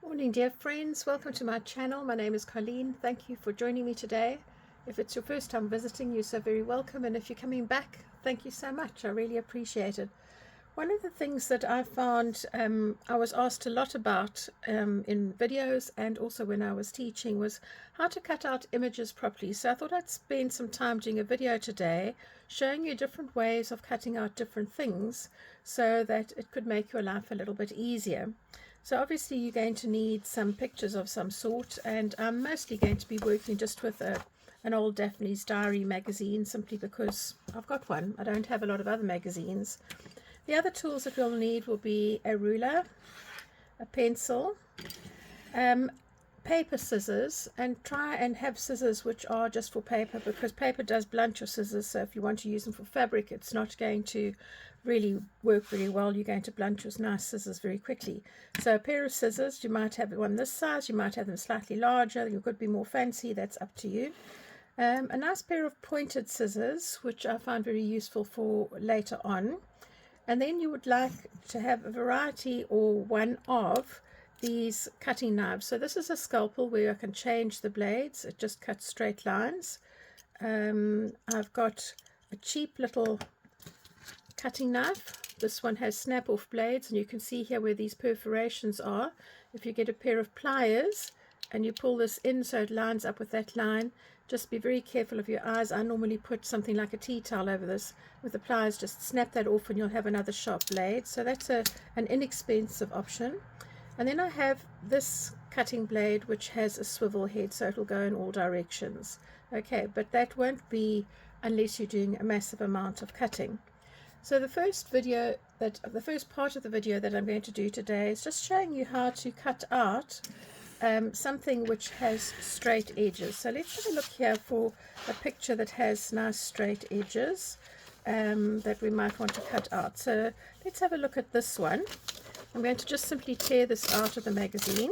Morning dear friends, welcome to my channel. My name is Colleen. Thank you for joining me today. If it's your first time visiting, you're so very welcome, and if you're coming back, thank you so much. I really appreciate it. One of the things that I found I was asked a lot about in videos and also when I was teaching was how to cut out images properly. So I thought I'd spend some time doing a video today showing you different ways of cutting out different things so that it could make your life a little bit easier. So obviously you're going to need some pictures of some sort, and I'm mostly going to be working just with an old Daphne's Diary magazine, simply because I've got one. I don't have a lot of other magazines. The other tools that we'll need will be a ruler, a pencil, paper scissors, and try and have scissors which are just for paper, because paper does blunt your scissors. So if you want to use them for fabric, it's not going to really work very well. You're going to blunt your nice scissors very quickly. So a pair of scissors, you might have one this size, you might have them slightly larger, you could be more fancy, that's up to you. A nice pair of pointed scissors, which I find very useful for later on. And then you would like to have a variety or one of these cutting knives. So this is a scalpel where I can change the blades. It just cuts straight lines. I've got a cheap little cutting knife. This one has snap off blades, and you can see here where these perforations are. If you get a pair of pliers and you pull this in so it lines up with that line, just be very careful of your eyes. I normally put something like a tea towel over this. With the pliers, just snap that off and you'll have another sharp blade. So that's an inexpensive option. And then I have this cutting blade which has a swivel head, so it'll go in all directions. Okay, but that won't be unless you're doing a massive amount of cutting. So the first part of the video that I'm going to do today is just showing you how to cut out something which has straight edges. So let's have a look here for a picture that has nice straight edges that we might want to cut out. So let's have a look at this one. I'm going to just simply tear this out of the magazine.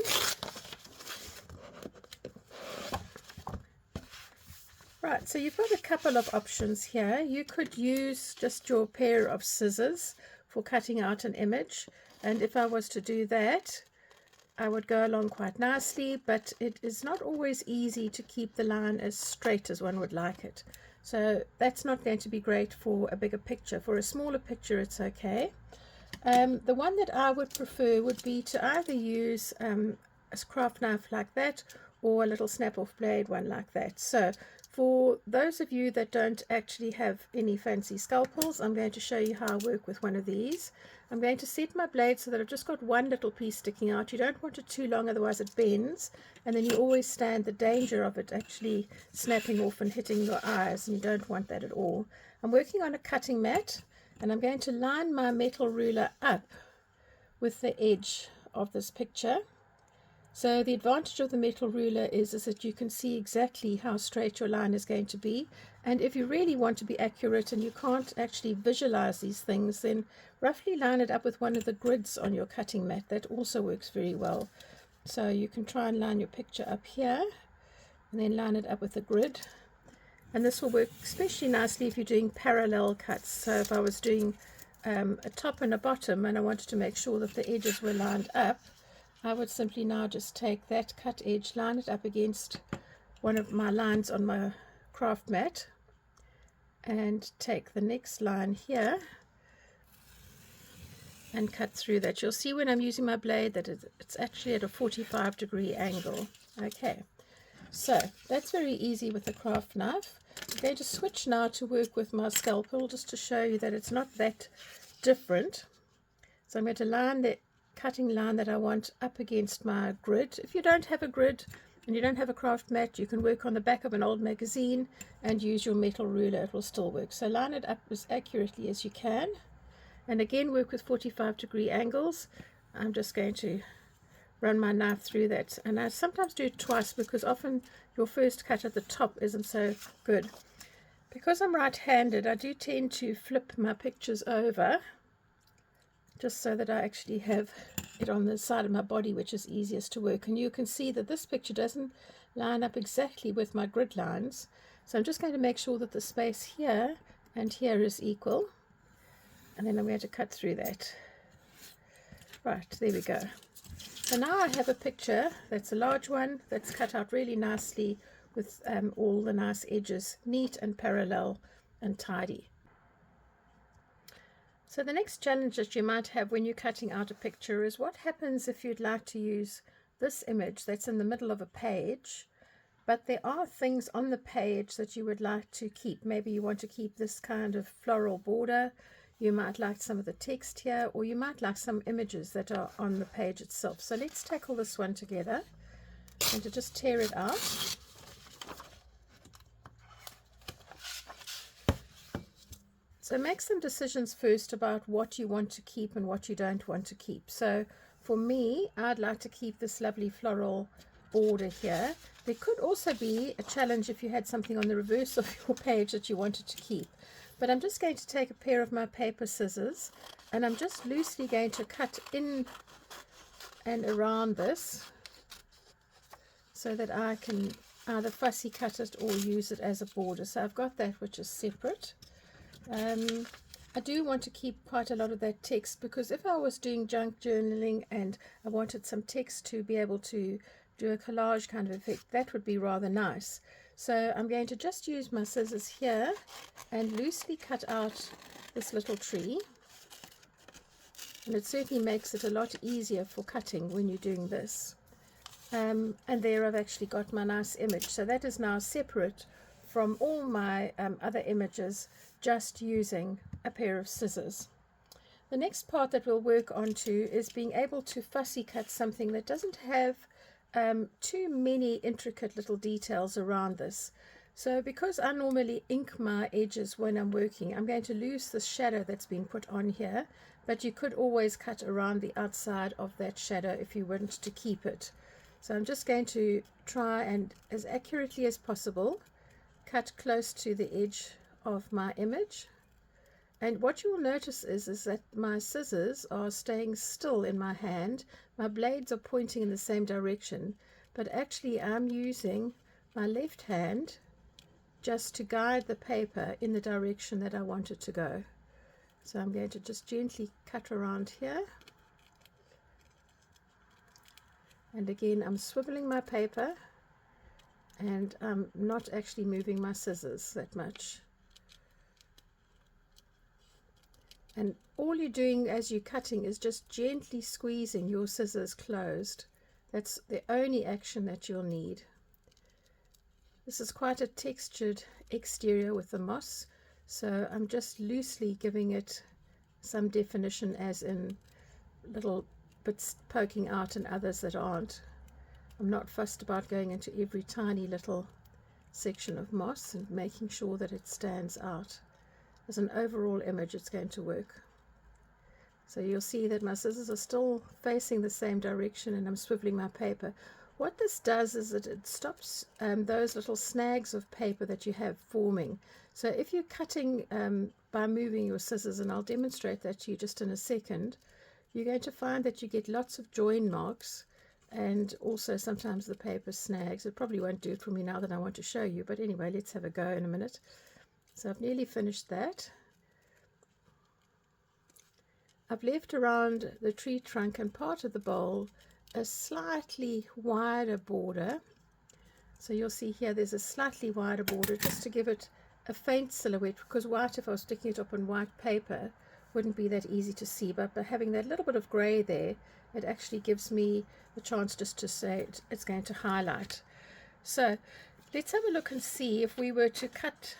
Right, so you've got a couple of options here. You could use just your pair of scissors for cutting out an image, and if I was to do that, I would go along quite nicely, but it is not always easy to keep the line as straight as one would like it. So that's not going to be great for a bigger picture. For a smaller picture, it's okay. The one that I would prefer would be to either use a craft knife like that or a little snap-off blade one like that. So for those of you that don't actually have any fancy scalpels, I'm going to show you how I work with one of these. I'm going to set my blade so that I've just got one little piece sticking out. You don't want it too long, otherwise it bends, and then you always stand the danger of it actually snapping off and hitting your eyes, and you don't want that at all. I'm working on a cutting mat, and I'm going to line my metal ruler up with the edge of this picture. So the advantage of the metal ruler is that you can see exactly how straight your line is going to be, and if you really want to be accurate and you can't actually visualize these things, then roughly line it up with one of the grids on your cutting mat. That also works very well. So you can try and line your picture up here and then line it up with the grid, and this will work especially nicely if you're doing parallel cuts. So if I was doing a top and a bottom and I wanted to make sure that the edges were lined up, I would simply now just take that cut edge, line it up against one of my lines on my craft mat, and take the next line here and cut through that. You'll see when I'm using my blade that it's actually at a 45-degree angle. Okay, so that's very easy with a craft knife. I'm going to switch now to work with my scalpel just to show you that it's not that different. So I'm going to line the cutting line that I want up against my grid. If you don't have a grid and you don't have a craft mat, you can work on the back of an old magazine and use your metal ruler. It will still work. So line it up as accurately as you can, and again work with 45-degree angles. I'm just going to run my knife through that, and I sometimes do it twice because often your first cut at the top isn't so good. Because I'm right-handed, I do tend to flip my pictures over just so that I actually have it on the side of my body, which is easiest to work. And you can see that this picture doesn't line up exactly with my grid lines, so I'm just going to make sure that the space here and here is equal, and then I'm going to cut through that. Right, there we go. So now I have a picture that's a large one that's cut out really nicely with all the nice edges neat and parallel and tidy. So the next challenge that you might have when you're cutting out a picture is what happens if you'd like to use this image that's in the middle of a page, but there are things on the page that you would like to keep. Maybe you want to keep this kind of floral border, you might like some of the text here, or you might like some images that are on the page itself. So let's tackle this one together and to just tear it out. So make some decisions first about what you want to keep and what you don't want to keep. So for me, I'd like to keep this lovely floral border here. There could also be a challenge if you had something on the reverse of your page that you wanted to keep. But I'm just going to take a pair of my paper scissors and I'm just loosely going to cut in and around this so that I can either fussy cut it or use it as a border. So I've got that which is separate. I do want to keep quite a lot of that text, because if I was doing junk journaling and I wanted some text to be able to do a collage kind of effect, that would be rather nice. So I'm going to just use my scissors here and loosely cut out this little tree, and it certainly makes it a lot easier for cutting when you're doing this. And there I've actually got my nice image, so that is now separate from all my other images, just using a pair of scissors. The next part that we'll work on to is being able to fussy cut something that doesn't have too many intricate little details around this. So because I normally ink my edges when I'm working, I'm going to lose the shadow that's been put on here, but you could always cut around the outside of that shadow if you want to keep it. So I'm just going to try and, as accurately as possible, cut close to the edge of my image. And what you will notice is that my scissors are staying still in my hand. My blades are pointing in the same direction, but actually I'm using my left hand just to guide the paper in the direction that I want it to go. So I'm going to just gently cut around here. And again, I'm swiveling my paper and I'm not actually moving my scissors that much. And all you're doing as you're cutting is just gently squeezing your scissors closed. That's the only action that you'll need. This is quite a textured exterior with the moss, so I'm just loosely giving it some definition, as in little bits poking out and others that aren't. I'm not fussed about going into every tiny little section of moss and making sure that it stands out. As an overall image, it's going to work. So you'll see that my scissors are still facing the same direction and I'm swiveling my paper. What this does is that it stops those little snags of paper that you have forming. So if you're cutting by moving your scissors, and I'll demonstrate that to you just in a second, you're going to find that you get lots of join marks, and also sometimes the paper snags. It probably won't do it for me now that I want to show you, but anyway, let's have a go in a minute. So I've nearly finished that. I've left around the tree trunk and part of the bowl a slightly wider border. So you'll see here there's a slightly wider border just to give it a faint silhouette, because white, if I was sticking it up on white paper, wouldn't be that easy to see, but by having that little bit of grey there, it actually gives me the chance just to say it's going to highlight. So let's have a look and see if we were to cut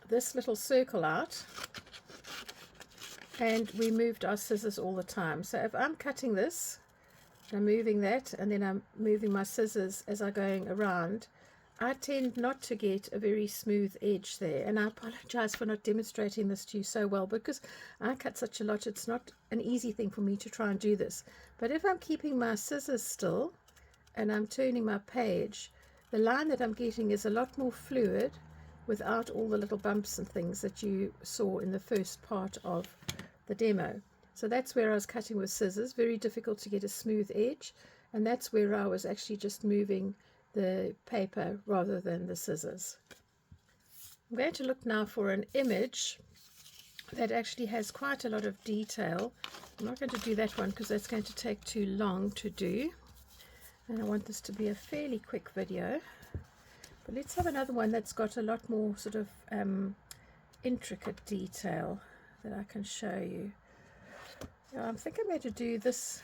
this little circle out and we moved our scissors all the time. So if I'm cutting this, I'm moving that, and then I'm moving my scissors as I'm going around, I tend not to get a very smooth edge there, and I apologize for not demonstrating this to you so well, because I cut such a lot, it's not an easy thing for me to try and do this. But if I'm keeping my scissors still and I'm turning my page, the line that I'm getting is a lot more fluid without all the little bumps and things that you saw in the first part of the demo. So that's where I was cutting with scissors, very difficult to get a smooth edge, and that's where I was actually just moving the paper rather than the scissors. I'm going to look now for an image that actually has quite a lot of detail. I'm not going to do that one because that's going to take too long to do. And I want this to be a fairly quick video. But let's have another one that's got a lot more sort of intricate detail that I can show you. I think I'm going to do this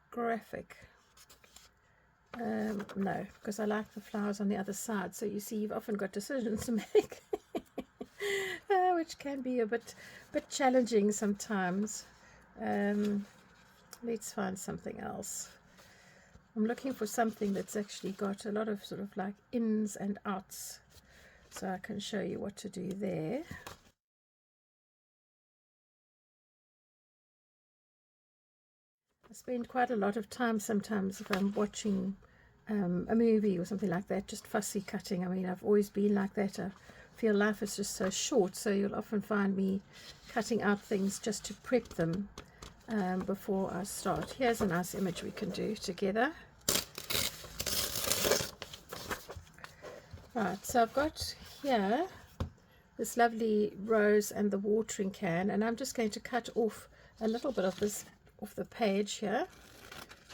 graphic. No, because I like the flowers on the other side. So you see, you've often got decisions to make, which can be a bit challenging sometimes. Let's find something else. I'm looking for something that's actually got a lot of sort of like ins and outs, so I can show you what to do there. I spend quite a lot of time sometimes if I'm watching a movie or something like that, just fussy cutting. I mean, I've always been like that. I feel life is just so short, so you'll often find me cutting out things just to prep them before I start. Here's a nice image we can do together. Right, so I've got here this lovely rose and the watering can, and I'm just going to cut off a little bit of this off the page here,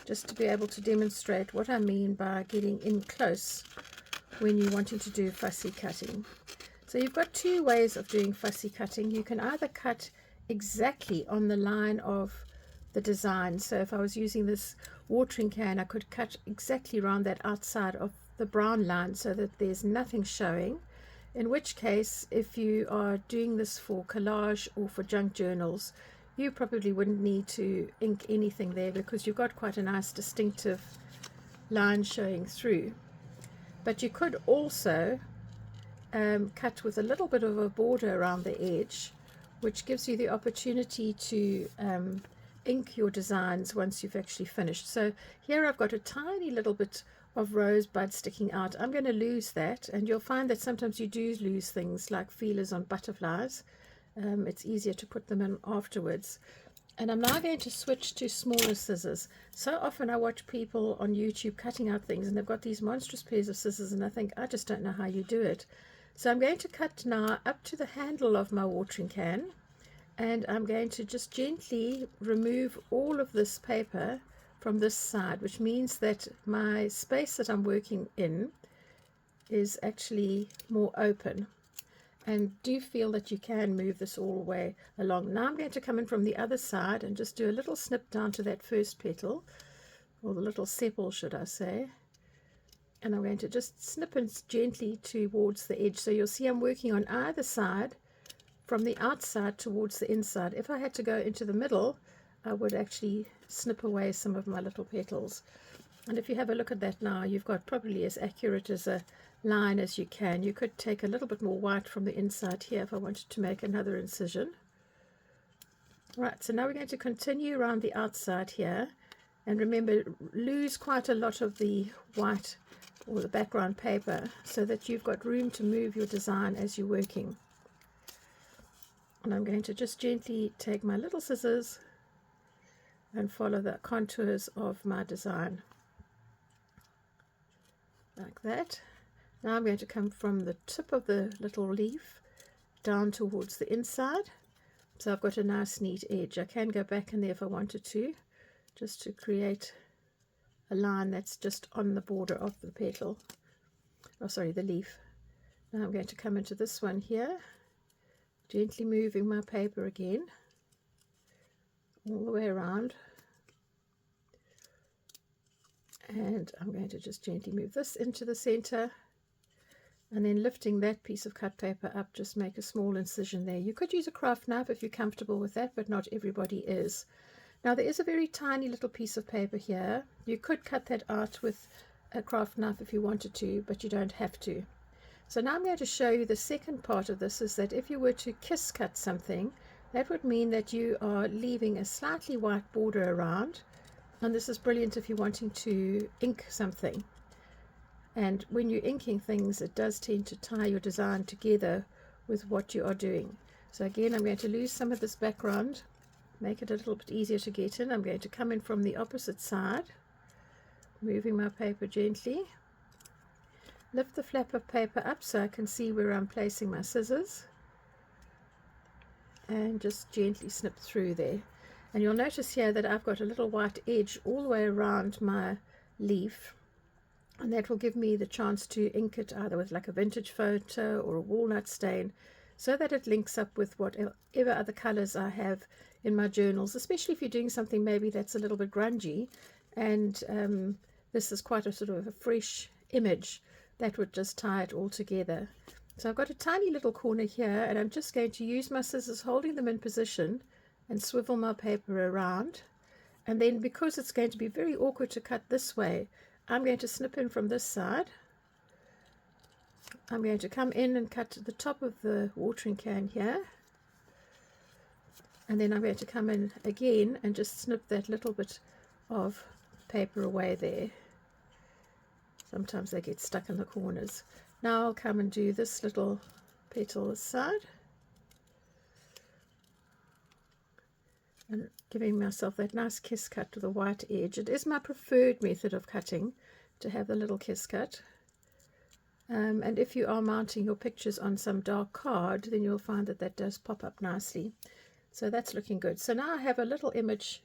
just to be able to demonstrate what I mean by getting in close when you're wanting to do fussy cutting. So you've got two ways of doing fussy cutting. You can either cut exactly on the line of the design. So if I was using this watering can, I could cut exactly around that outside of the brown line so that there's nothing showing. In which case, if you are doing this for collage or for junk journals, you probably wouldn't need to ink anything there because you've got quite a nice distinctive line showing through. But you could also cut with a little bit of a border around the edge, which gives you the opportunity to ink your designs once you've actually finished. So here I've got a tiny little bit of rosebud sticking out. I'm going to lose that, and you'll find that sometimes you do lose things like feelers on butterflies. It's easier to put them in afterwards. And I'm now going to switch to smaller scissors. So often I watch people on YouTube cutting out things, and they've got these monstrous pairs of scissors, and I think, I just don't know how you do it. So I'm going to cut now up to the handle of my watering can, and I'm going to just gently remove all of this paper from this side, which means that my space that I'm working in is actually more open. And do feel that you can move this all the way along. Now I'm going to come in from the other side and just do a little snip down to that first petal, or the little sepal should I say, and I'm going to just snip it gently towards the edge. So you'll see I'm working on either side from the outside towards the inside. If I had to go into the middle, I would actually snip away some of my little petals. And if you have a look at that now, you've got probably as accurate as a line as you can. You could take a little bit more white from the inside here if I wanted to make another incision. Right, so now we're going to continue around the outside here, and remember, lose quite a lot of the white or the background paper so that you've got room to move your design as you're working. And I'm going to just gently take my little scissors and follow the contours of my design like that. Now I'm going to come from the tip of the little leaf down towards the inside, so I've got a nice neat edge. I can go back in there if I wanted to, just to create a line that's just on the border of the petal, oh sorry, the leaf. Now I'm going to come into this one here, gently moving my paper again all the way around, and I'm going to just gently move this into the center, and then lifting that piece of cut paper up, just make a small incision there. You could use a craft knife if you're comfortable with that, but not everybody is. Now there is a very tiny little piece of paper here. You could cut that out with a craft knife if you wanted to, but you don't have to. So now I'm going to show you the second part of this, is that if you were to kiss cut something, that would mean that you are leaving a slightly white border around, and this is brilliant if you're wanting to ink something. And when you're inking things, it does tend to tie your design together with what you are doing. So again, I'm going to lose some of this background, make it a little bit easier to get in. I'm going to come in from the opposite side, moving my paper gently, lift the flap of paper up so I can see where I'm placing my scissors, and just gently snip through there. And you'll notice here that I've got a little white edge all the way around my leaf, and that will give me the chance to ink it either with like a vintage photo or a walnut stain, so that it links up with whatever other colors I have in my journals, especially if you're doing something maybe that's a little bit grungy, and this is quite a sort of a fresh image. That would just tie it all together. So I've got a tiny little corner here, and I'm just going to use my scissors, holding them in position, and swivel my paper around. And then, because it's going to be very awkward to cut this way, I'm going to snip in from this side. I'm going to come in and cut the top of the watering can here, and then I'm going to come in again and just snip that little bit of paper away there. Sometimes they get stuck in the corners. Now I'll come and do this little petal this side, and giving myself that nice kiss cut to the white edge. It is my preferred method of cutting, to have the little kiss cut. And if you are mounting your pictures on some dark card, then you'll find that that does pop up nicely. So that's looking good. So now I have a little image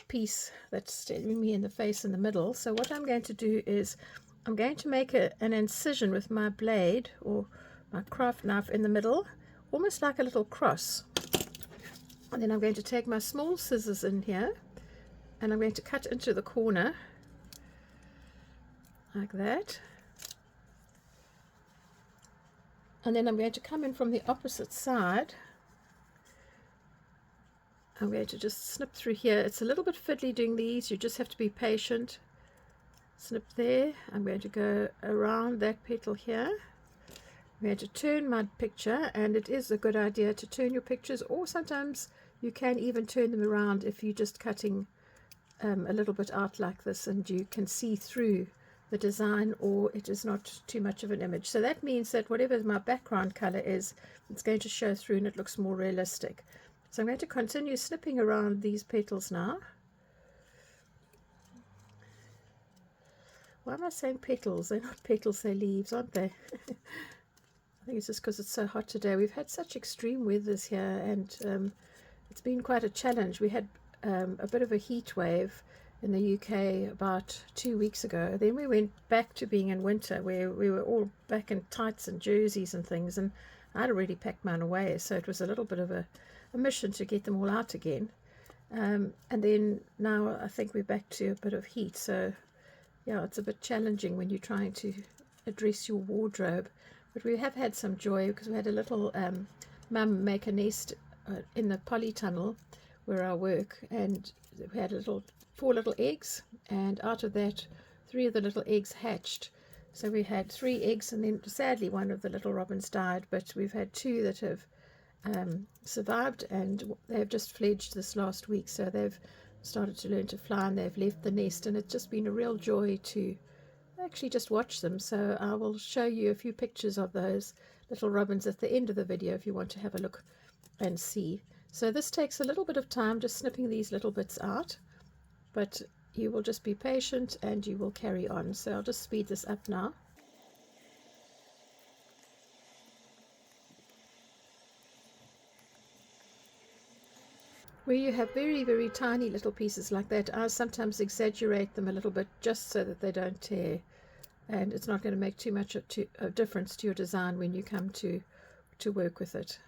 piece that's staring me in the face in the middle. So what I'm going to do is I'm going to make an incision with my blade or my craft knife in the middle, almost like a little cross. And then I'm going to take my small scissors in here, and I'm going to cut into the corner like that. And then I'm going to come in from the opposite side. I'm going to just snip through here. It's a little bit fiddly doing these. You just have to be patient. Snip there. I'm going to go around that petal here. I'm going to turn my picture, and it is a good idea to turn your pictures, or sometimes you can even turn them around if you're just cutting a little bit out like this, and you can see through the design, or it is not too much of an image. So that means that whatever my background color is, it's going to show through and it looks more realistic. So I'm going to continue snipping around these petals now. Why am I saying petals? They're not petals, they're leaves, aren't they? I think it's just because it's so hot today. We've had such extreme weathers here, and it's been quite a challenge. We had a bit of a heat wave in the UK about 2 weeks ago. Then we went back to being in winter, where we were all back in tights and jerseys and things, and I'd already packed mine away, so it was a little bit of a mission to get them all out again. And then now I think we're back to a bit of heat, so yeah, it's a bit challenging when you're trying to address your wardrobe. But we have had some joy, because we had a little mum make a nest in the polytunnel where I work, and we had 4 little eggs, and out of that 3 of the little eggs hatched. So we had 3 eggs, and then sadly one of the little robins died, but we've had 2 that have survived, and they've just fledged this last week, so they've started to learn to fly, and they've left the nest, and it's just been a real joy to actually just watch them. So I will show you a few pictures of those little robins at the end of the video if you want to have a look and see. So this takes a little bit of time, just snipping these little bits out, but you will just be patient and you will carry on. So I'll just speed this up now. Where you have very, very tiny little pieces like that, I sometimes exaggerate them a little bit just so that they don't tear, and it's not going to make too much of difference to your design when you come to work with it.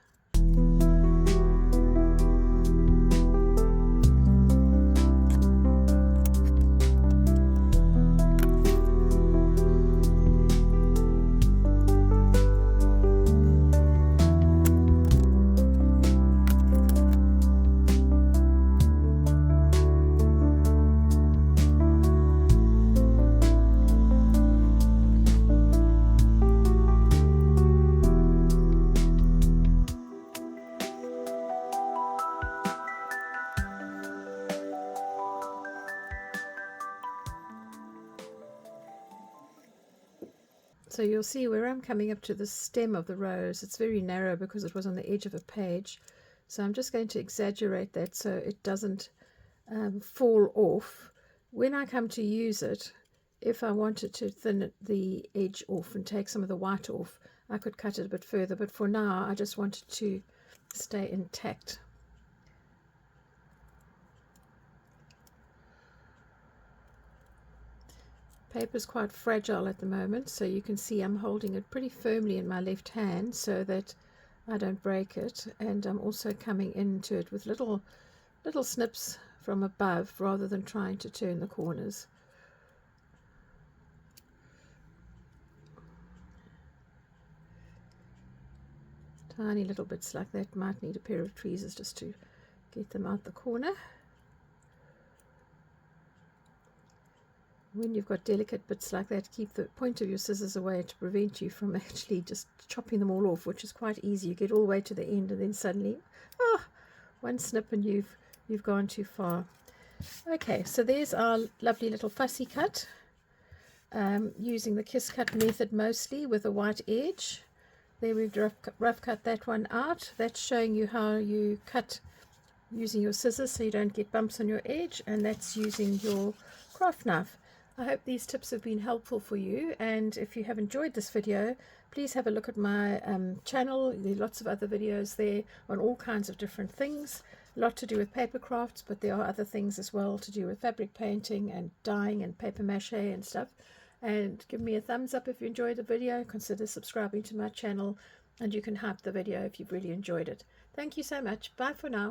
So you'll see where I'm coming up to the stem of the rose, it's very narrow because it was on the edge of a page. So I'm just going to exaggerate that so it doesn't fall off. When I come to use it, if I wanted to thin the edge off and take some of the white off, I could cut it a bit further, but for now I just wanted to stay intact. Paper's quite fragile at the moment, so you can see I'm holding it pretty firmly in my left hand so that I don't break it, and I'm also coming into it with little snips from above rather than trying to turn the corners. Tiny little bits like that. Might need a pair of tweezers just to get them out the corner. When you've got delicate bits like that, keep the point of your scissors away to prevent you from actually just chopping them all off, which is quite easy. You get all the way to the end and then suddenly, one snip and you've gone too far. Okay, so there's our lovely little fussy cut, using the kiss cut method mostly with a white edge. There we've rough cut that one out. That's showing you how you cut using your scissors so you don't get bumps on your edge, and that's using your craft knife. I hope these tips have been helpful for you, and if you have enjoyed this video, please have a look at my channel. There are lots of other videos there on all kinds of different things. A lot to do with paper crafts, but there are other things as well to do with fabric painting and dyeing and paper mache and stuff. And give me a thumbs up if you enjoyed the video. Consider subscribing to my channel, and you can hype the video if you've really enjoyed it. Thank you so much. Bye for now.